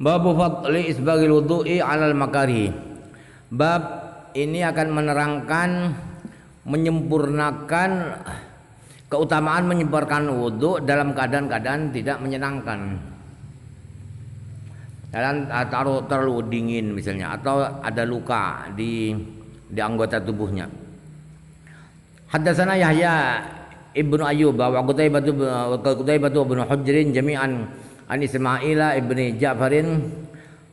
Babu fadli isbagil wudu'i 'alal makarih. Bab ini akan menerangkan menyempurnakan keutamaan menyempurnakan wudhu dalam keadaan-keadaan tidak menyenangkan. Dalam terlalu dingin misalnya atau ada luka di anggota tubuhnya. Haddatsana Yahya ibnu Ayyub wa Qutaibah ibnu Hujrin jami'an an Ismaila ibni Ja'farin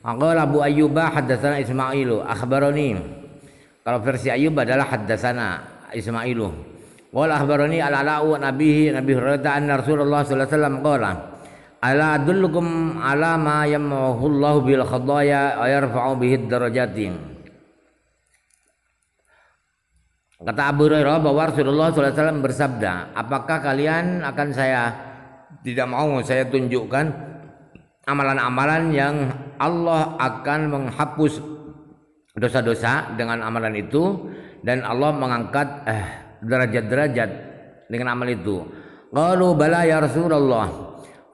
qala Abu Ayyub haddatsana Ismailu akhbarani. Kalau versi Ayyub adalah haddatsana Ismailu qala akhbarani al-Ala'u nabihi Nabi Hurairah anna Rasulullah sallallahu alaihi wasallam qala ala adullukum ala ma yamhullahu bil khadaya wa yarfa'u bihi darajatin. Kata Abu Hurairah bahwa Rasulullah SAW bersabda, apakah kalian akan tidak mau saya tunjukkan amalan-amalan yang Allah akan menghapus dosa-dosa dengan amalan itu dan Allah mengangkat derajat-derajat dengan amal itu. Qalu bala ya Rasulullah.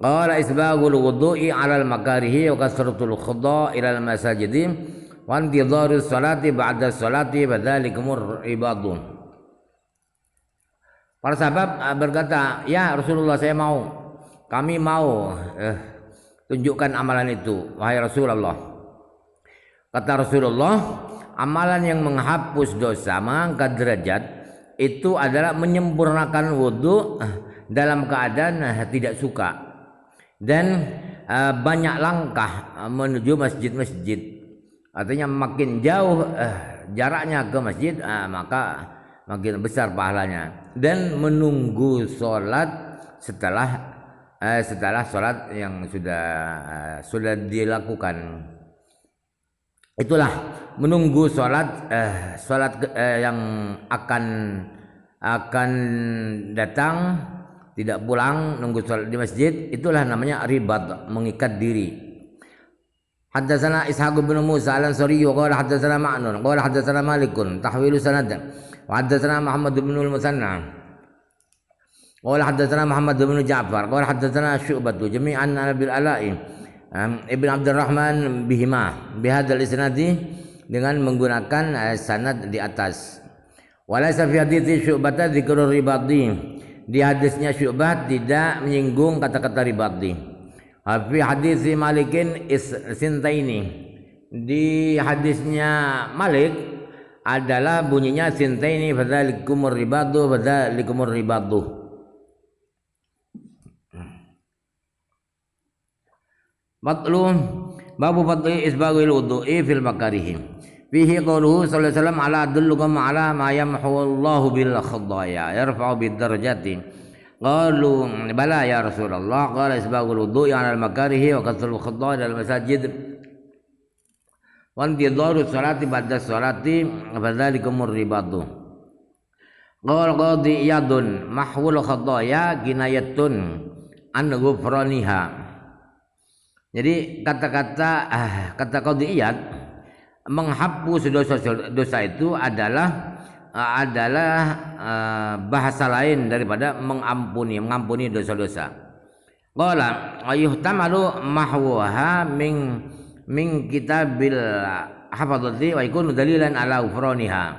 Qala isbagul wudu'i 'alal makarihi wa kasratul khudha' ila al-masajidi wa intidharus salati ba'da salati badzalikumur ibadu. Para sahabat berkata, "Ya Rasulullah, kami mau tunjukkan amalan itu, wahai Rasulullah." Kata Rasulullah, amalan yang menghapus dosa, mengangkat derajat itu adalah menyempurnakan wudhu dalam keadaan tidak suka dan banyak langkah menuju masjid-masjid. Artinya makin jauh jaraknya ke masjid, maka makin besar pahalanya. Dan menunggu sholat setelah sholat yang sudah dilakukan. Itulah menunggu sholat yang akan datang, tidak pulang, nunggu sholat di masjid. Itulah namanya ribat, mengikat diri. Haddatsana Ishaq bin Musa al-Ansari qala haddatsana Ma'nun qala haddatsana Malikun tahwilu sanad wa haddatsana Muhammad bin al-Musanna qala haddatsana Muhammad bin Ja'far qala haddatsana Syu'bah jami'an an Abil Ala'i Ibn Abdurrahman bihima bihadzal isnadi dengan menggunakan sanad di atas. Walaysa fi hadithi Syu'bah dzikrul ribadi. Di hadisnya Syu'bah tidak menyinggung kata-kata ribadi. Fi hadis Malikin sintaini. Di hadisnya Malik adalah bunyinya sintaini fadzalikumur ribadu. Babu fadli isbagil wudu'i fil makarih. Fihi qauluhu sallallahu alaihi wasallam ala adullukum ala ma yamhu Allahu bil khadaya yarfa'u bid darajati. Qalu bala ya Rasulullah qala isbagul wudu'i 'alal makarihi wa kasrul khudda' dalam masajid wa intidharus salati ba'da salati fadzalikumur ribadu. Qala qadi iyadun mahwul khadaya kinayatun an ghufraniha. Jadi kata qadi iyad menghapus dosa itu adalah bahasa lain daripada mengampuni dosa-dosa. Qala ayuhtamalu mahwaha min kitabil hafadzati wa yakunu dalilan ala ghufraniha.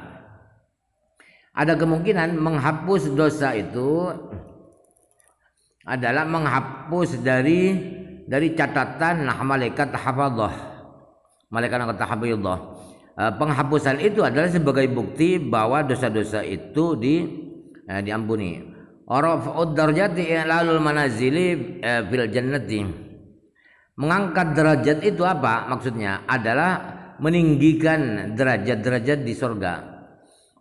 Ada kemungkinan menghapus dosa itu adalah menghapus dari catatan malaikat hafadzah, malaikat hafadzah. Penghapusan itu adalah sebagai bukti bahwa dosa-dosa itu diampuni. Rafa'ud darajati ilalul manazili fil jannati. Mengangkat derajat itu apa maksudnya? Adalah meninggikan derajat-derajat di surga.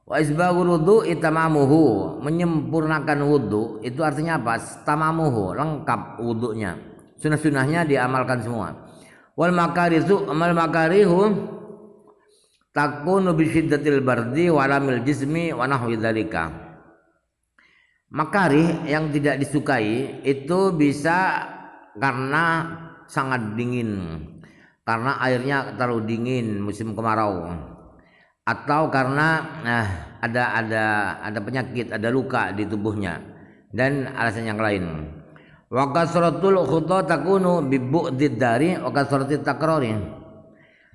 Wa isbaghul wudu'i tamamuhu, menyempurnakan wudu itu artinya apa? Tamamuhu, lengkap wudunya. Sunah-sunahnya diamalkan semua. Wal makarihu takunu bi syiddatil bardi wa alamil jismi wa nahwi dzalika. Makarih yang tidak disukai itu bisa karena sangat dingin, karena airnya terlalu dingin musim kemarau, atau karena ada penyakit, ada luka di tubuhnya dan alasan yang lain. Wa kasratul khutwa takunu bi bu'did dari wa kasratit takrari.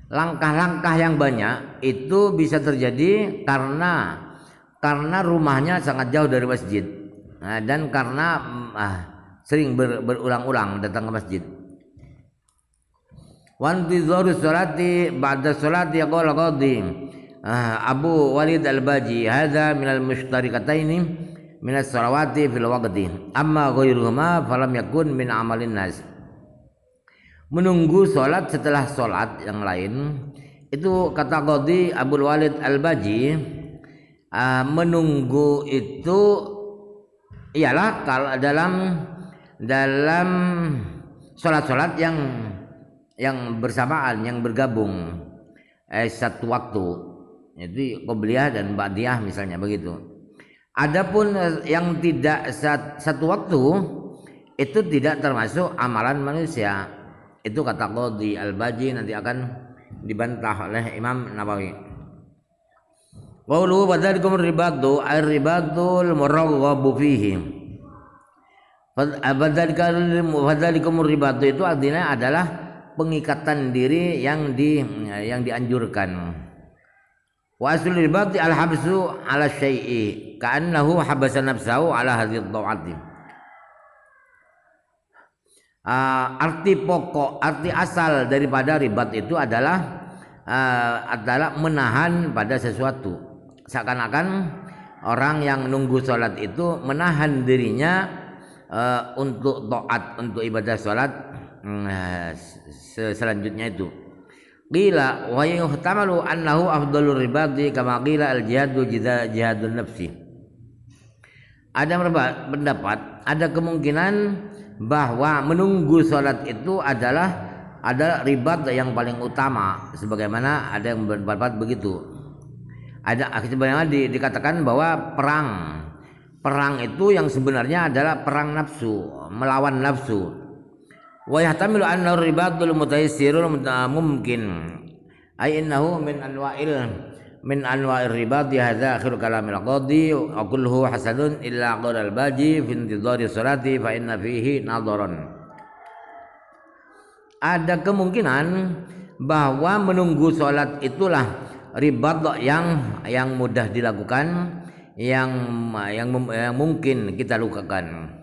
Langkah-langkah yang banyak itu bisa terjadi karena rumahnya sangat jauh dari masjid. Nah, dan karena sering berulang-ulang datang ke masjid. Wa intizarus sholati ba'da sholati qala qadhi Abu Walid Al-Baji hadza minal mushtarikataini minas salawati fil waqti amma ghairuhuma falam yakun min amalin nas. Menunggu sholat setelah sholat yang lain itu kata Qadhi Abu Walid Al-Baji, menunggu itu ialah kalau dalam sholat-sholat yang bersamaan, yang bergabung satu waktu. Jadi qobliyah dan ba'diyah misalnya begitu. Adapun yang tidak satu waktu itu tidak termasuk amalan manusia. Itu kata Qadhi Al-Baji, nanti akan dibantah oleh Imam Nawawi. Qawluhu fadzalikum ribatu ar-ribatul muraghabu fihi. Fadzalikum ribatu itu artinya adalah pengikatan diri yang dianjurkan. Wa aslul ribati al-habsu ala syai'i ka'annahu habasa nafsahu ala hadhihi dhawati. Arti pokok, arti asal daripada ribat itu adalah menahan pada sesuatu. Seakan-akan orang yang nunggu sholat itu menahan dirinya untuk taat, untuk ibadah sholat selanjutnya itu. Qila wa yuhtamalu annahu afdalur ribati kama qila al-jihadu jihadun nafsi. Ada pendapat, ada kemungkinan bahwa menunggu sholat itu adalah ribat yang paling utama, sebagaimana ada yang berpendapat begitu. Ada sebenarnya dikatakan bahwa perang itu yang sebenarnya adalah perang nafsu, melawan nafsu. Wa yahtamilu anna ribatul mutayassirul mumkin ay innahu min anwa'ir ribati hadza akhir kalamil qadhi wa kulluhu hasanun illa qaul al-baji fi intidhari salati fa inna fihi nadharan. Ada kemungkinan bahwa menunggu salat itulah ribat yang mudah dilakukan, yang mungkin kita lakukan.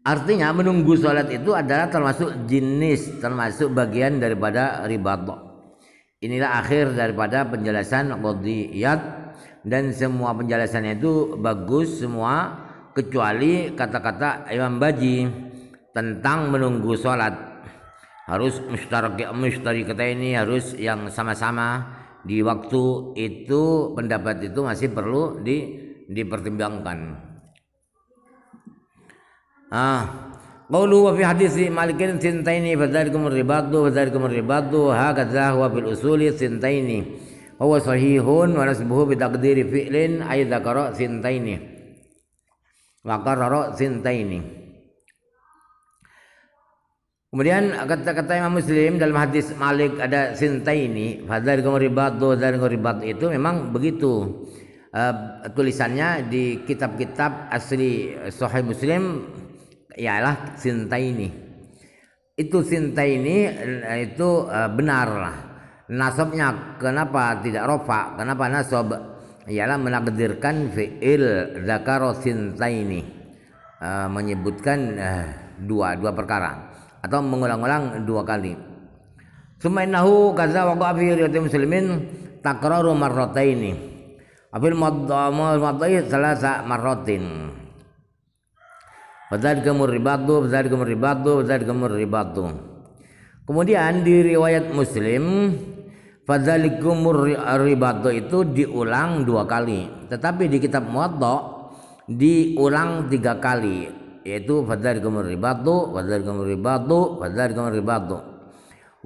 Artinya menunggu salat itu adalah termasuk bagian daripada ribat. Inilah akhir daripada penjelasan qadhiyat, dan semua penjelasannya itu bagus semua kecuali kata-kata Imam Baji tentang menunggu sholat. Harus mustarikata ini harus yang sama-sama di waktu itu, pendapat itu masih perlu dipertimbangkan. Qawlu wa fi hadisi Malikin sintaini fadzalikum ribatu hakadza huwa fil usuli sintaini huwa sahihun wa nasbuhu bi taqdiri fi'lin ay dzakara sintaini wa qarrara sintaini. Kemudian kata Imam Muslim dalam hadis Malik ada sintaini fadzalikum ribatu itu memang begitu tulisannya di kitab-kitab asli Sahih Muslim, ialah sintaini. Itu sintaini itu benar. Nasabnya kenapa tidak rofa? Kenapa nasab? Ialah menakdirkan fi'il dzakara sintaini, menyebutkan dua perkara atau mengulang-ulang dua kali. Summa innahu kaza waqa fi riwayat muslimin takraru marrataini. Afil madai salasa marratin. Fadzalikum ribatu. Kemudian di riwayat Muslim fadzalikum ribatu itu diulang dua kali, tetapi di kitab Muwatta diulang tiga kali, yaitu fadzalikum ribatu.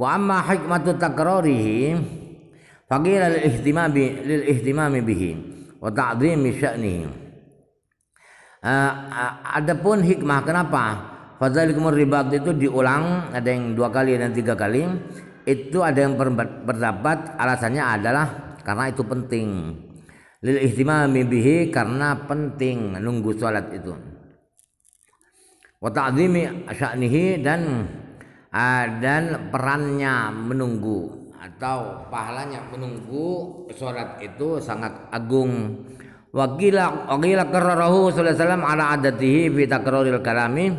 Wa amma hikmatu takrarihi faqila lil ihtimami bihi wa ta'dhimi sya'nihi. Adapun hikmah kenapa fadzalikum ribat itu diulang, ada yang dua kali dan tiga kali, itu ada yang berpendapat alasannya adalah karena itu penting. Lil ihtimami bihi, karena penting nunggu sholat itu. wa ta'zimi sya'nihi dan perannya menunggu atau pahalanya menunggu salat itu sangat agung. Wa qila qarrarahu sallallahu alaihi wasallam ala adatihi fi takraril kalami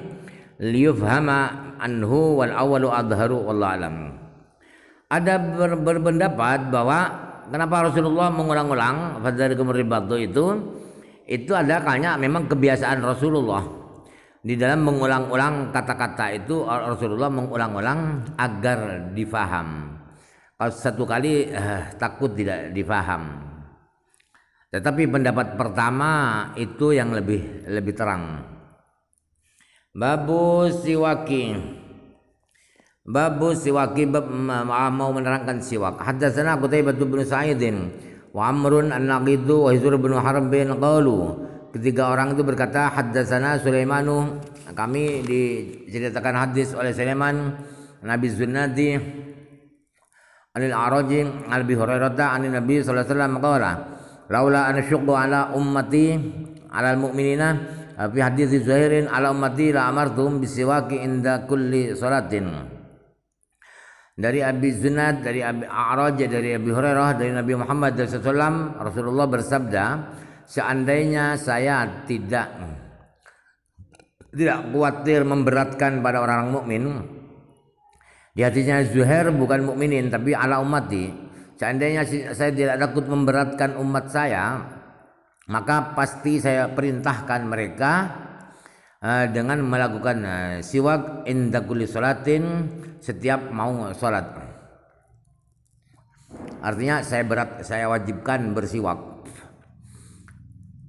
liyufhama anhu wal awwalu adharu wallahu alam. Ada berpendapat bahwa kenapa Rasulullah mengulang-ulang fadzalikum ribatu itu ada kalanya memang kebiasaan Rasulullah di dalam mengulang-ulang kata-kata itu. Rasulullah mengulang-ulang agar difaham. Kalau satu kali takut tidak difaham. Tetapi pendapat pertama itu yang lebih terang. Babu siwaki mau menerangkan siwak. Haddatsana Qutaibah bin Sa'idin wa Amrun an-Naqidu wa Hizr bin Harb bin qalu. Ketiga orang itu berkata haddatsana Sulaimanu, kami diceritakan hadis oleh Sulaiman Nabi Zunnadi anil A'raji an Abi Hurairah an Nabi sallallahu alaihi wasallam qala laula an asyqu ala ummati ala al-mu'minina fi hadits Zuhairin ala ummati la amartuhum bisiwaki inda kulli salatin. Dari Abi Zunad, dari Abi A'raj, dari Abi Hurairah, dari Nabi Muhammad SAW, Rasulullah bersabda, seandainya saya tidak khawatir memberatkan pada orang mukmin, di hatinya Zuhair bukan mukminin tapi ala ummati, seandainya saya tidak takut memberatkan umat saya, maka pasti saya perintahkan mereka dengan melakukan siwak inda kulli salatin, setiap mau salat. Artinya saya wajibkan bersiwak.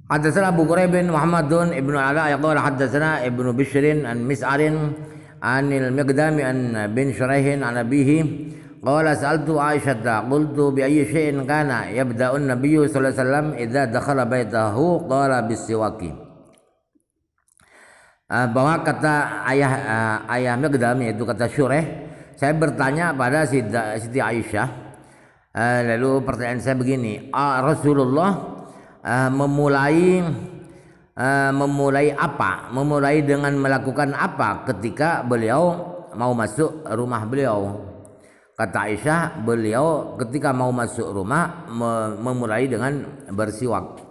Haddatsana Abu Quraib bin Muhammadun ibnu Ala yaqul haddatsana Ibnu Bishrin an Mis'arin anil Miqdami an bin Shuraihin an abihi qala sa'altu Aisyah qultu bi ayyi syai'in kana yabda'u an-nabiyyu sallallahu alaihi wasallam idza dakhala baitahu qala bis-siwaki. Bahwa kata ayah Miqdam, yaitu kata Syuraih, saya bertanya pada Siti Aisyah, lalu pertanyaan saya begini, Rasulullah memulai apa? Memulai dengan melakukan apa ketika beliau mau masuk rumah beliau? Kata Aisyah, beliau ketika mau masuk rumah memulai dengan bersiwak.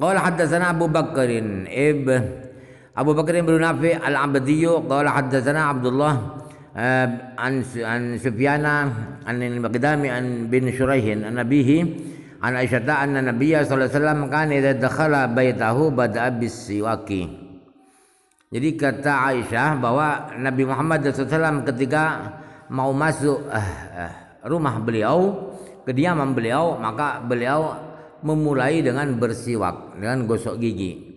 Qala haddatsana Abu Bakrin bin Nafi' al-Abdi qala haddatsana Abdullah an Sufyana an al-Miqdami an bin Shuraihin an nabihi an Aisyah anna Nabiyya sallallahu alaihi wasallam kana idza dakhala baitahu bada'a bis-siwaki. Jadi kata Aisyah bahwa Nabi Muhammad SAW ketika mau masuk rumah beliau, kediaman beliau, maka beliau memulai dengan bersiwak, dengan gosok gigi.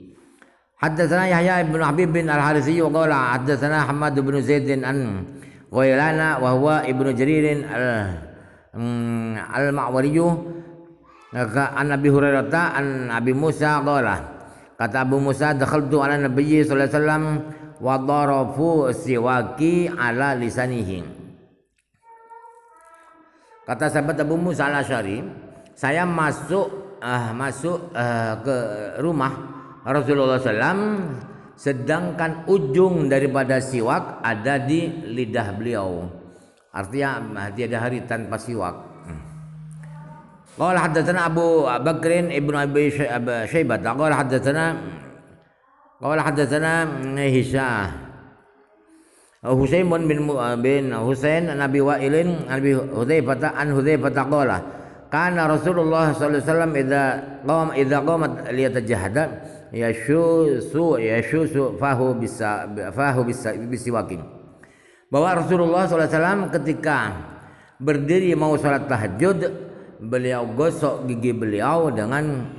Haddatsana Yahya ibn Habib bin Al-Harisi wa qala haddatsana Hamad bin Zaid an Ghailana wa huwa ibnu Jarir al-Ma'wari an Abi Hurairah an Abi Musa qala, kata Abu Musa, dakhaltu ala Nabi sallallahu alaihi wasallam wa darafu siwaki ala lisanihi. Kata sahabat Abu Musa al-Asy'ari, saya masuk ke rumah Rasulullah SAW, sedangkan ujung daripada siwak ada di lidah beliau. Artinya tiada hari tanpa siwak. Qala haddatsana Abu Bakrin ibnu Abi Syaibah qala haddatsana Husain bin Husain an Abi Wa'ilin an Abi Hudzaifah qala kana Rasulullah sallallahu alaihi wasallam idza qamat liyatajahada yashusu fahu bisiwakin. Bahwa Rasulullah sallallahu alaihi wasallam ketika berdiri mau salat tahajud, beliau gosok gigi beliau dengan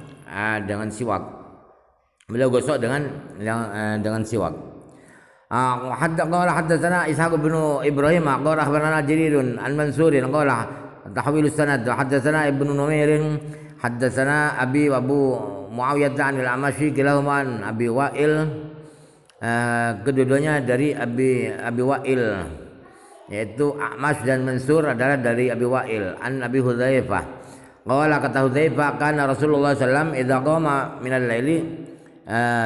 siwak. Beliau gosok dengan siwak. Haddatsana Ishaq bin Ibrahim qala akhbarana Jarirun an Mansurin qala tahwil sanad. Haddatsana Ibnu Numair haddatsana Abi wa Abu Muawiyah an al-Amashi kilahuma an Abi Wa'il, kedua-duanya dari Abi Wa'il, yaitu Amash dan Mansur adalah dari Abi Wa'il an Abi Hudzaifah Qala kata Hudzaifah kana Rasulullah sallallahu idza qama min al-laili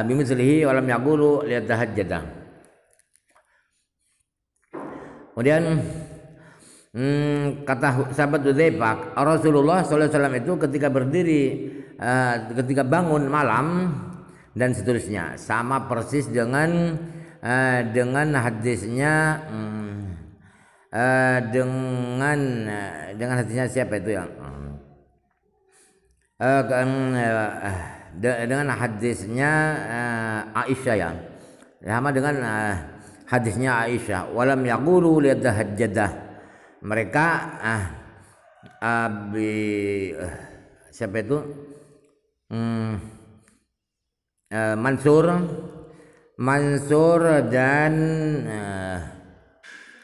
bimithlihi wa lam yaqulu liyatahajjada. Kemudian kata sahabat Hudzaifah, Rasulullah sallallahu alaihi wasallam itu ketika berdiri ketika bangun malam dan seterusnya sama persis dengan hadisnya dengan hadisnya siapa itu yang dengan hadisnya Aisyah ya, sama dengan hadisnya Aisyah. Walam yaqulu liyatahajjadah. Mereka siapa itu Mansur dan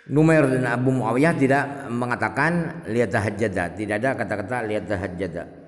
Numair dan Abu Muawiyah tidak mengatakan liyatahajjada, tidak ada kata-kata liyatahajjada.